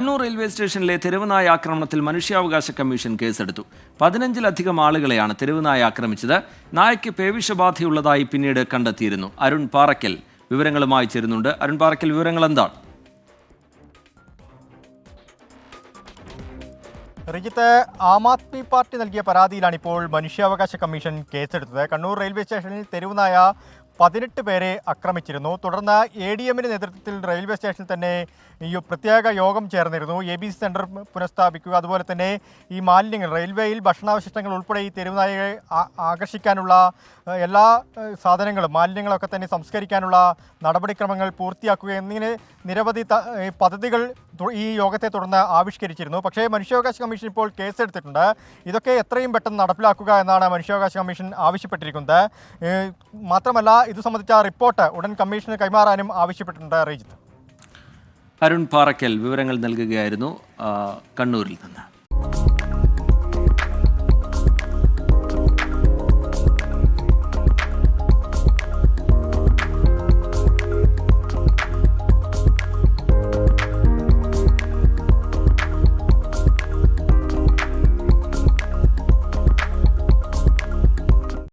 Kannur railway സ്റ്റേഷനിലെ തെരുവുനായ ആക്രമണത്തിൽ മനുഷ്യാവകാശ കമ്മീഷൻ കേസെടുത്തു. 15-ലധികം ആളുകളെയാണ് തെരുവുനായ ആക്രമിച്ചത്. നായയ്ക്ക് പേവിഷബാധയുള്ളതായി പിന്നീട് കണ്ടെത്തിയിരുന്നു. അരുൺ പാറയ്ക്കൽ വിവരങ്ങളുമായി ചേരുന്നുണ്ട്. അരുൺ പാറയ്ക്കൽ, വിവരങ്ങൾ എന്താണ്? റിജിത്ത്, ആം ആദ്മി പാർട്ടി നൽകിയ പരാതിയിലാണ് ഇപ്പോൾ മനുഷ്യാവകാശ കമ്മീഷൻ കേസെടുത്തത്. കണ്ണൂർ റെയിൽവേ സ്റ്റേഷനിൽ തെരുവുനായ 18 പേരെ ആക്രമിച്ചിരുന്നു. തുടർന്ന് ADMന്റെ നേതൃത്വത്തിൽ റെയിൽവേ സ്റ്റേഷനിൽ തന്നെ ഈ പ്രത്യേക യോഗം ചേർന്നിരുന്നു. ABC സെൻറ്റർ പുനഃസ്ഥാപിക്കുക, അതുപോലെ തന്നെ ഈ മാലിന്യങ്ങൾ, റെയിൽവേയിൽ ഭക്ഷണാവശിഷ്ടങ്ങൾ ഉൾപ്പെടെ ഈ തെരുവുനായയെ ആകർഷിക്കാനുള്ള എല്ലാ സാധനങ്ങളും, മാലിന്യങ്ങളൊക്കെ തന്നെ സംസ്കരിക്കാനുള്ള നടപടിക്രമങ്ങൾ പൂർത്തിയാക്കുക എന്നിങ്ങനെ നിരവധി പദ്ധതികൾ ഈ യോഗത്തെ തുടർന്ന് ആവിഷ്കരിച്ചിരുന്നു. പക്ഷേ മനുഷ്യാവകാശ കമ്മീഷൻ ഇപ്പോൾ കേസെടുത്തിട്ടുണ്ട്. ഇതൊക്കെ എത്രയും പെട്ടെന്ന് നടപ്പിലാക്കുക എന്നാണ് മനുഷ്യാവകാശ കമ്മീഷൻ ആവശ്യപ്പെട്ടിരിക്കുന്നത്. മാത്രമല്ല, ഇത് സംബന്ധിച്ച റിപ്പോർട്ട് ഉടൻ കമ്മീഷന് കൈമാറാനും ആവശ്യപ്പെട്ടിട്ടുണ്ട്. റീജിത്ത്, അരുൺ പാറയ്ക്കൽ വിവരങ്ങൾ നൽകുകയായിരുന്നു കണ്ണൂരിൽ നിന്ന്.